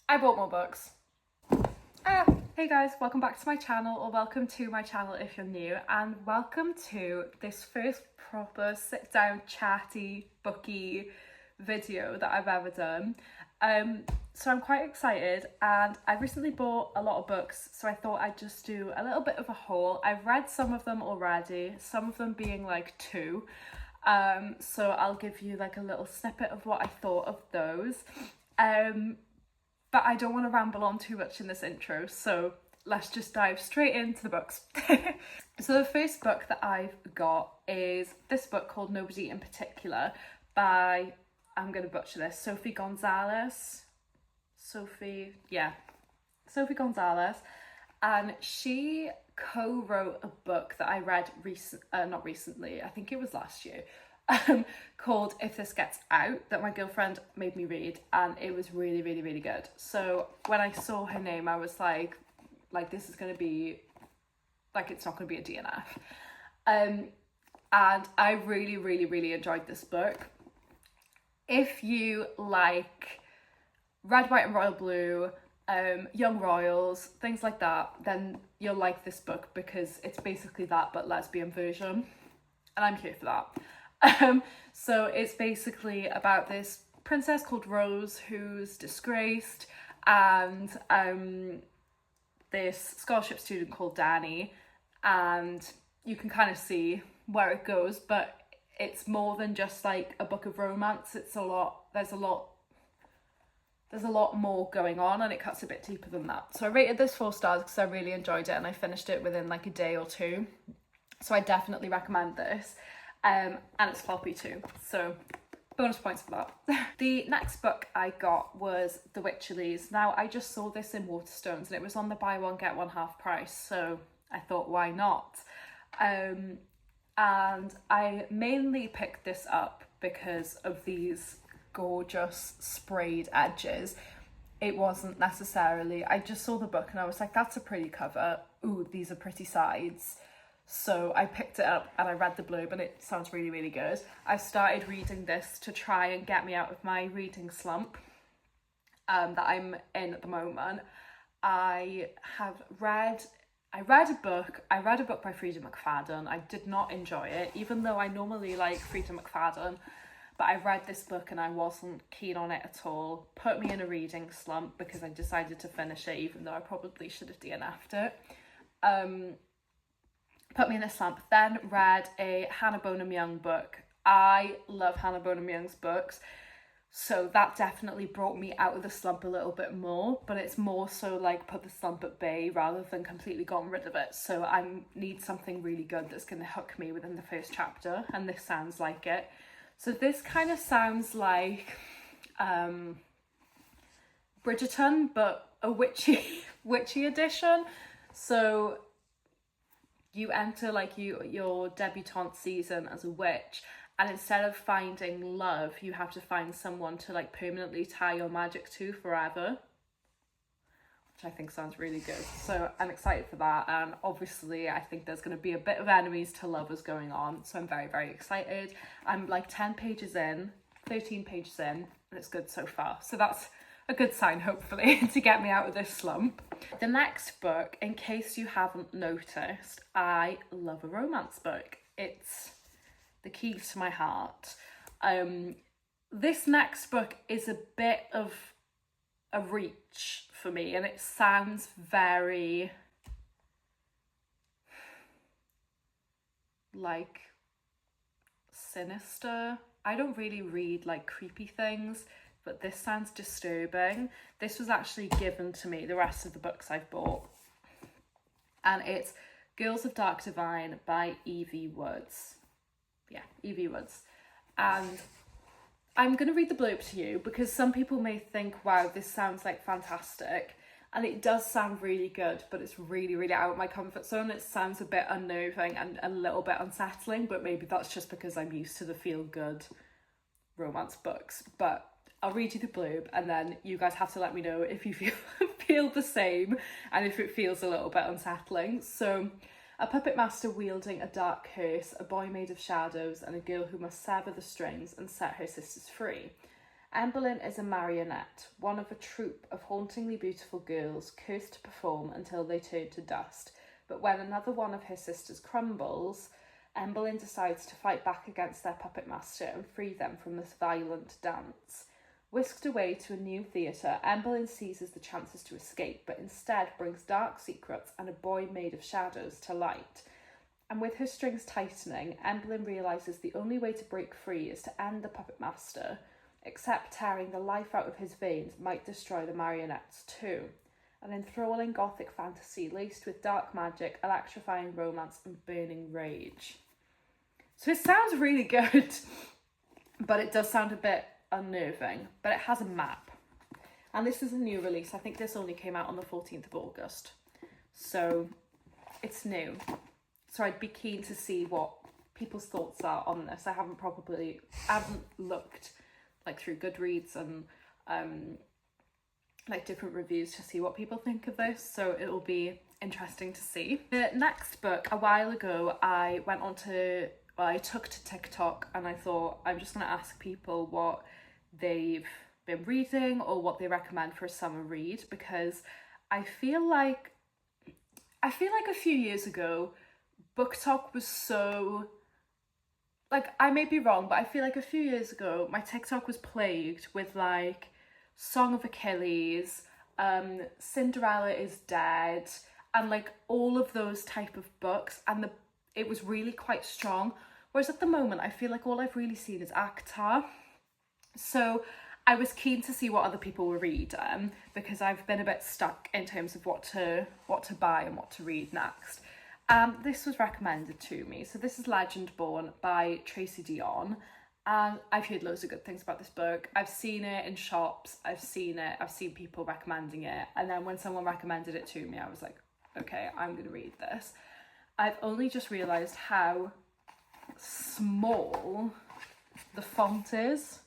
I bought more books. Hey guys, welcome back to my channel, or welcome to my channel if you're new, and welcome to this first proper sit down chatty booky video that I've ever done. So I'm quite excited, and I recently bought a lot of books, so I thought I'd just do a little bit of a haul. I've read some of them already, some of them being like two. So I'll give you like a little snippet of what I thought of those. But I don't want to ramble on too much in this intro, so let's just dive straight into the books. So the first book that I've got is this book called Nobody in Particular by, I'm going to butcher this, Sophie Gonzales. Sophie Gonzales. And she co-wrote a book that I read not recently, I think it was last year, called If This Gets Out, that my girlfriend made me read, and it was really, really, really good. So when I saw her name, I was like this is going to be, like, it's not going to be a DNF. And I really, really, really enjoyed this book. If you like Red, White and Royal Blue, young royals, things like that, then you'll like this book because it's basically that but lesbian version, and I'm here for that. So it's basically about this princess called Rose who's disgraced, and this scholarship student called Danny, and you can kind of see where it goes, but it's more than just like a book of romance. There's a lot more going on, and it cuts a bit deeper than that. So I rated this 4 stars because I really enjoyed it, and I finished it within like a day or two. So I definitely recommend this. And it's floppy too, so bonus points for that. The next book I got was The Wycherleys. Now, I just saw this in Waterstones, and it was on the buy one get one half price, so I thought, why not? And I mainly picked this up because of these gorgeous sprayed edges. It wasn't necessarily, I just saw the book and I was like, that's a pretty cover. Ooh, these are pretty sides. So I picked it up and I read the blurb, and it sounds really, really good. I started reading this to try and get me out of my reading slump that I'm in at the moment. I read a book by Frieda McFadden. I did not enjoy it, even though I normally like Frieda McFadden. But I read this book and I wasn't keen on it at all. Put me in a reading slump because I decided to finish it, even though I probably should have DNF'd it. Put me in a slump. Then read a Hannah Bonham Young book. I love Hannah Bonham Young's books, so that definitely brought me out of the slump a little bit more, but it's more so like put the slump at bay rather than completely gotten rid of it. So I need something really good that's going to hook me within the first chapter, and this sounds like it. So this kind of sounds like Bridgerton, but a witchy edition. So you enter like your debutante season as a witch, and instead of finding love, you have to find someone to like permanently tie your magic to forever, which I think sounds really good. So I'm excited for that, and obviously I think there's going to be a bit of enemies to lovers going on, so I'm very, very excited. I'm like 13 pages in, and it's good so far, so that's a good sign, hopefully, to get me out of this slump. The next book, in case you haven't noticed, I love a romance book. It's the keys to my heart. This next book is a bit of a reach for me, and it sounds very like sinister. I don't really read like creepy things, but this sounds disturbing. This was actually given to me, the rest of the books I've bought, and it's Girls of Dark Divine by Evie Woods. Yeah, Evie Woods. And I'm going to read the blurb to you because some people may think, wow, this sounds like fantastic. And it does sound really good, but it's really, really out of my comfort zone. It sounds a bit unnerving and a little bit unsettling, but maybe that's just because I'm used to the feel-good romance books. But I'll read you the blurb, and then you guys have to let me know if you feel the same and if it feels a little bit unsettling. So, a puppet master wielding a dark curse, a boy made of shadows, and a girl who must sever the strings and set her sisters free. Emberlyn is a marionette, one of a troupe of hauntingly beautiful girls cursed to perform until they turn to dust. But when another one of her sisters crumbles, Emberlyn decides to fight back against their puppet master and free them from this violent dance. Whisked away to a new theatre, Emberlyn seizes the chances to escape, but instead brings dark secrets and a boy made of shadows to light. And with her strings tightening, Emberlyn realises the only way to break free is to end the puppet master, except tearing the life out of his veins might destroy the marionettes too. An enthralling gothic fantasy laced with dark magic, electrifying romance and burning rage. So it sounds really good, but it does sound a bit unnerving. But it has a map. And this is a new release. I think this only came out on the 14th of August. So it's new. So I'd be keen to see what people's thoughts are on this. I haven't looked like through Goodreads and like different reviews to see what people think of this, so it'll be interesting to see. The next book, a while ago, I took to TikTok and I thought I'm just going to ask people what they've been reading or what they recommend for a summer read, because I feel like a few years ago Book Talk was so, like, I may be wrong, but I feel like a few years ago my TikTok was plagued with like Song of Achilles, Cinderella is Dead, and like all of those type of books, and it was really quite strong. Whereas at the moment I feel like all I've really seen is ACTA. So I was keen to see what other people were reading, because I've been a bit stuck in terms of what to buy and what to read next. This was recommended to me. So this is Legendborn by Tracy Deonn. And I've heard loads of good things about this book. I've seen it in shops, I've seen people recommending it. And then when someone recommended it to me, I was like, okay, I'm going to read this. I've only just realised how small the font is.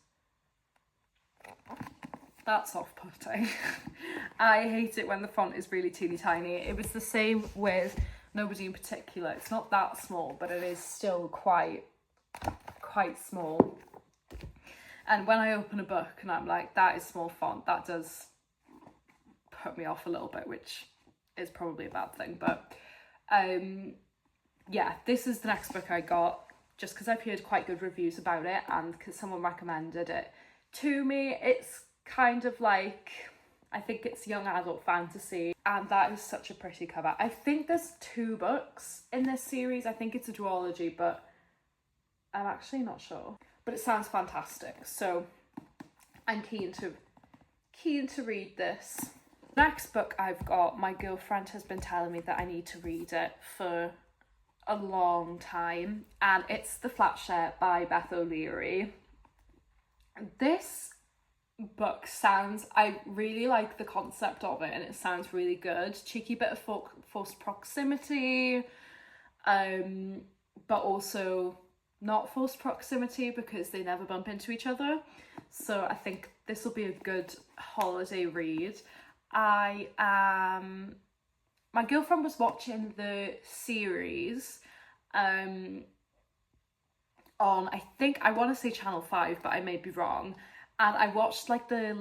That's off-putting. I hate it when the font is really teeny tiny. It was the same with Nobody in Particular. It's not that small, but it is still quite small. And when I open a book and I'm like, that is small font, that does put me off a little bit, which is probably a bad thing. But yeah, this is the next book I got just because I've heard quite good reviews about it and because someone recommended it to me. It's kind of like, I think it's young adult fantasy, and that is such a pretty cover. I think there's 2 books in this series. I think it's a duology, but I'm actually not sure. But it sounds fantastic, so I'm keen to read this. Next book I've got, my girlfriend has been telling me that I need to read it for a long time, and it's The Flat Share by Beth O'Leary. This book I really like the concept of it, and it sounds really good. Cheeky bit of forced proximity, but also not forced proximity because they never bump into each other. So I think this will be a good holiday read. My girlfriend was watching the series on, I want to say Channel 5, but I may be wrong. And I watched like I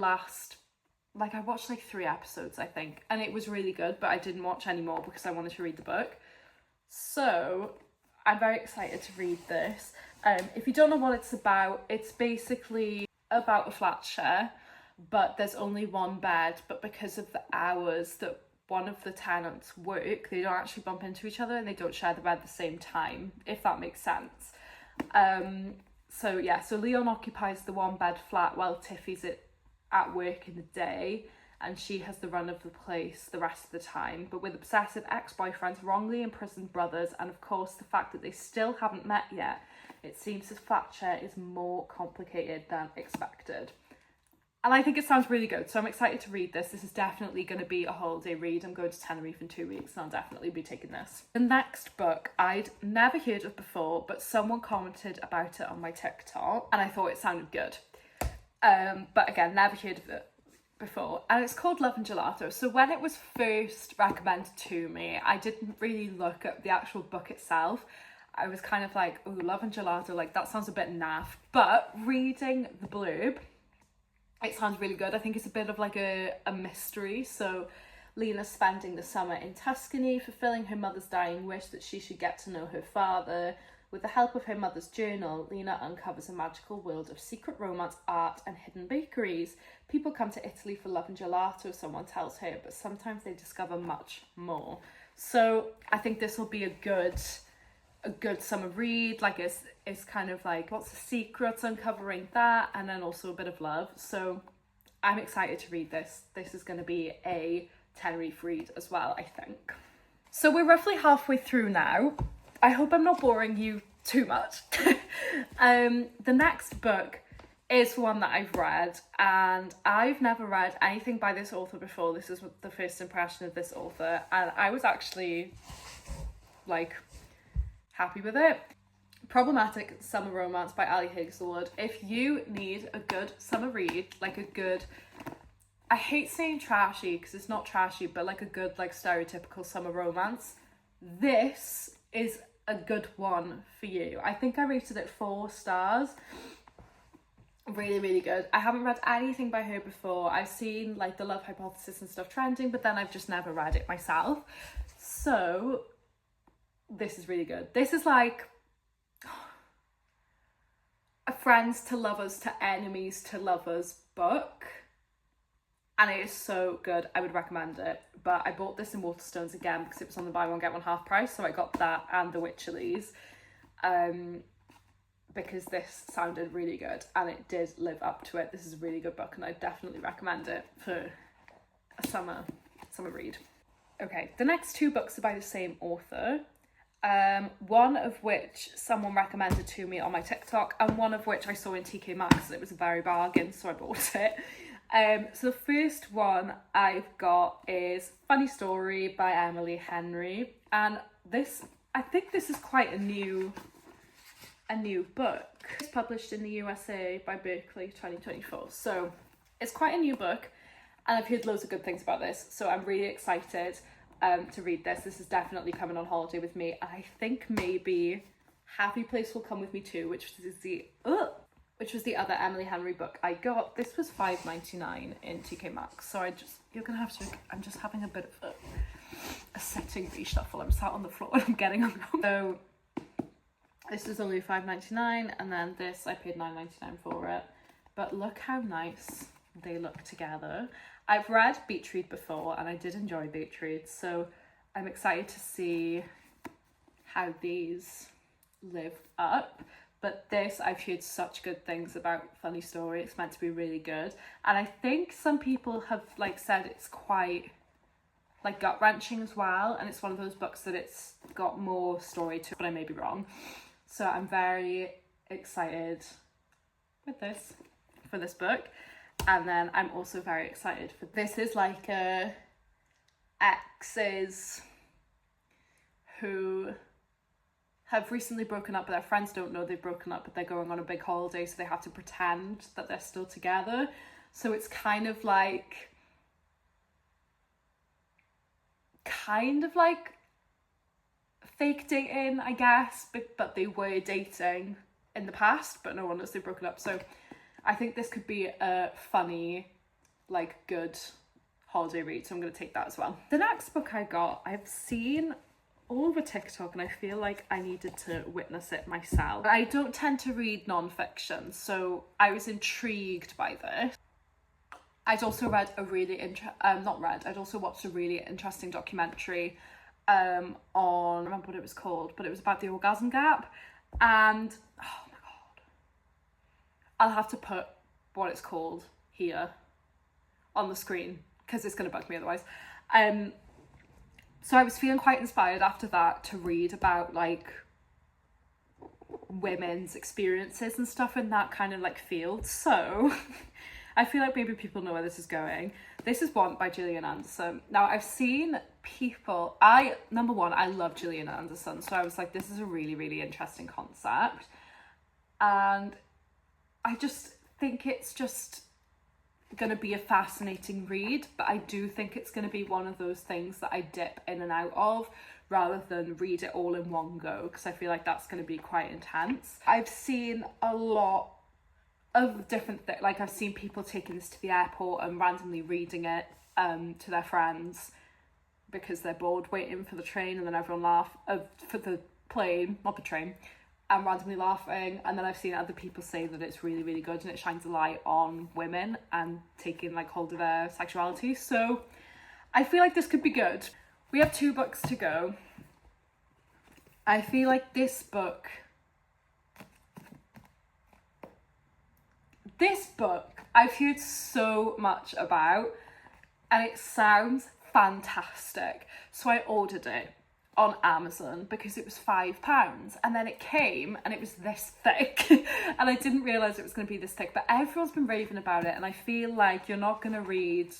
watched like 3 episodes, I think, and it was really good, but I didn't watch any more because I wanted to read the book. So I'm very excited to read this. If you don't know what it's basically about a flat share, but there's only one bed, but because of the hours that one of the tenants work, they don't actually bump into each other and they don't share the bed at the same time, if that makes sense. So Leon occupies the 1-bed flat while Tiffy's at work in the day, and she has the run of the place the rest of the time. But with obsessive ex-boyfriends, wrongly imprisoned brothers, and of course the fact that they still haven't met yet, it seems his flat share is more complicated than expected. And I think it sounds really good, so I'm excited to read this. This is definitely going to be a holiday read. I'm going to Tenerife in 2 weeks and I'll definitely be taking this. The next book I'd never heard of before, but someone commented about it on my TikTok and I thought it sounded good. But again, never heard of it before. And it's called Love and Gelato. So when it was first recommended to me, I didn't really look at the actual book itself. I was kind of like, oh, Love and Gelato, like that sounds a bit naff. But reading the blurb, It sounds really good. I think it's a bit of like a mystery. So Lena's spending the summer in Tuscany, fulfilling her mother's dying wish that she should get to know her father. With the help of her mother's journal, Lena uncovers a magical world of secret romance, art, and hidden bakeries. People come to Italy for love and gelato, someone tells her, but sometimes they discover much more. So I think this will be a good summer read. Like it's kind of like lots of secrets, uncovering that, and then also a bit of love. So I'm excited to read this. This is going to be a Tenerife read as well, I think. So we're roughly halfway through now. I hope I'm not boring you too much. The next book is one that I've read, and I've never read anything by this author before. This is the first impression of this author, and I was actually like happy with it. Problematic Summer Romance by Hazelwood. If you need a good summer read, like a good, I hate saying trashy because it's not trashy, but like a good like stereotypical summer romance, this is a good one for you. I think I rated it 4 stars. Really, really good. I haven't read anything by her before. I've seen like the Love Hypothesis and stuff trending, but then I've just never read it myself. So this is really good. This is like a friends to lovers to enemies to lovers book, and it is so good. I would recommend it. But I bought this in Waterstones again because it was on the buy one get one half price, so I got that and the Wycherleys, because this sounded really good and it did live up to it. This is a really good book and I definitely recommend it for a summer read. Okay, the next 2 books are by the same author, one of which someone recommended to me on my TikTok, and one of which I saw in TK Maxx. It was a very bargain, so I bought it. So the first one I've got is Funny Story by Emily Henry, and I think this is quite a new book. It's published in the USA by Berkeley 2024, so it's quite a new book, and I've heard loads of good things about this, so I'm really excited to read this. This is definitely coming on holiday with me, and I think maybe Happy Place will come with me too, which was the other Emily Henry book I got. This was $5.99 in TK Maxx, so you're gonna have to, I'm just having a bit of a setting reshuffle. I'm sat on the floor and I'm getting up. So this is only $5.99, and then this I paid $9.99 for it. But look how nice they look together. I've read Beach Read before and I did enjoy Beach Read, so I'm excited to see how these live up. But this, I've heard such good things about. Funny Story. It's meant to be really good, and I think some people have like said it's quite like gut wrenching as well, and it's one of those books that it's got more story to it, but I may be wrong. So I'm very excited for this book, and then I'm also very excited for this. Is like exes who have recently broken up, but their friends don't know they've broken up, but they're going on a big holiday, so they have to pretend that they're still together. So it's kind of like fake dating, I guess, but they were dating in the past, but no one knows they've broken up. So I think this could be a funny, like, good holiday read, so I'm going to take that as well. The next book I got, I've seen all over TikTok, and I feel like I needed to witness it myself. I don't tend to read non-fiction, so I was intrigued by this. I'd also read I'd also watched a really interesting documentary on, I don't remember what it was called, but it was about the orgasm gap, and oh my god, I'll have to put what it's called here on the screen because it's going to bug me otherwise. So I was feeling quite inspired after that to read about like women's experiences and stuff in that kind of like field. So I feel like maybe people know where this is going. This is one by Gillian Anderson. Now I've seen people, number one, I love Gillian Anderson, so I was like, this is a really, really interesting concept. And I just think it's just going to be a fascinating read, but I do think it's going to be one of those things that I dip in and out of rather than read it all in one go, because I feel like that's going to be quite intense. I've seen a lot of different things. Like I've seen people taking this to the airport and randomly reading it to their friends because they're bored waiting for the train, and then everyone for the plane, not the train, and randomly laughing. And then I've seen other people say that it's really, really good and it shines a light on women and taking like hold of their sexuality. So I feel like this could be good. We have 2 books to go. I feel like this book I've heard so much about and it sounds fantastic. So I ordered it on Amazon because it was £5, and then it came and it was this thick and I didn't realise it was going to be this thick, but everyone's been raving about it, and I feel like you're not going to read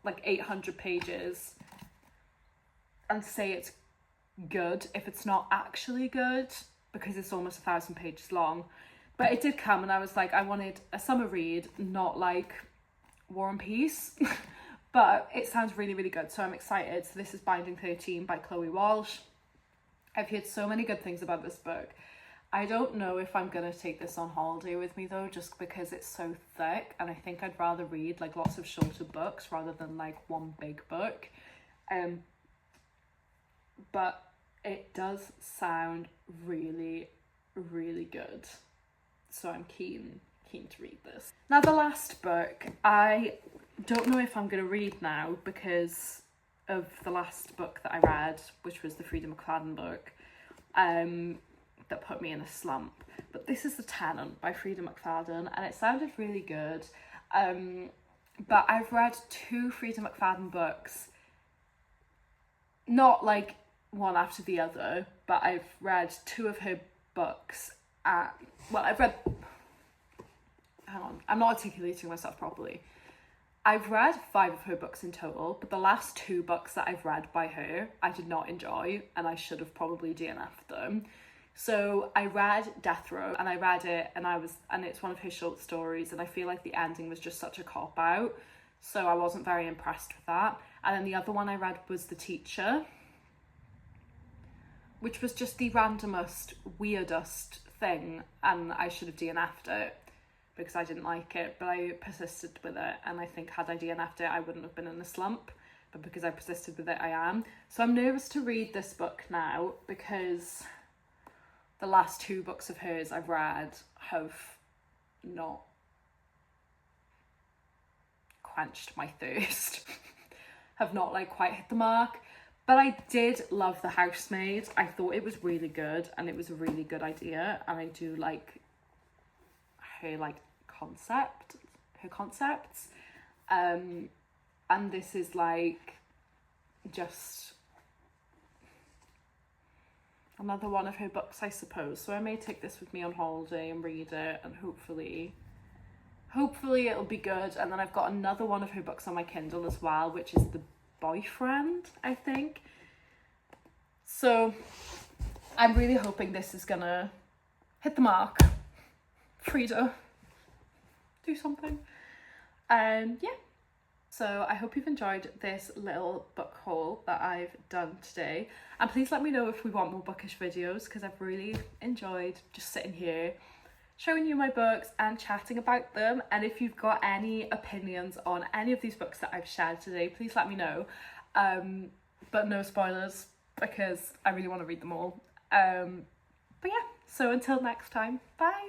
like 800 pages and say it's good if it's not actually good, because it's almost 1,000 pages long. But it did come and I was like, I wanted a summer read, not like War and Peace. But it sounds really, really good, so I'm excited. So this is Binding 13 by Chloe Walsh. I've heard so many good things about this book. I don't know if I'm going to take this on holiday with me though, just because it's so thick, and I think I'd rather read like lots of shorter books rather than like one big book. But it does sound really, really good. So I'm keen to read this. Now the last book, I don't know if I'm going to read now because of the last book that I read, which was the Frieda McFadden book, that put me in a slump. But this is The Tenant by Frieda McFadden, and it sounded really good. But I've read 2 Frieda McFadden books, not like one after the other, but I've read 2 of her books hang on, I'm not articulating myself properly. I've read 5 of her books in total, but the last 2 books that I've read by her, I did not enjoy, and I should have probably DNF'd them. So I read Death Row, and I read it, and it's one of her short stories, and I feel like the ending was just such a cop-out, so I wasn't very impressed with that. And then the other one I read was The Teacher, which was just the randomest, weirdest thing, and I should have DNF'd it because I didn't like it, but I persisted with it, and I think had I DNF'd it I wouldn't have been in a slump, but because I persisted with it I am. So I'm nervous to read this book now because the last 2 books of hers I've read have not quenched my thirst, have not like quite hit the mark. But I did love The Housemaid. I thought it was really good, and it was a really good idea, and I do like her like concepts. And this is like just another one of her books, I suppose. So I may take this with me on holiday and read it, and hopefully it'll be good. And then I've got another one of her books on my Kindle as well, which is The Boyfriend, I think. So I'm really hoping this is gonna hit the mark. Frieda, do something. Yeah, so I hope you've enjoyed this little book haul that I've done today, and please let me know if we want more bookish videos, because I've really enjoyed just sitting here showing you my books and chatting about them. And if you've got any opinions on any of these books that I've shared today, please let me know, but no spoilers because I really want to read them all. But yeah, so until next time, bye.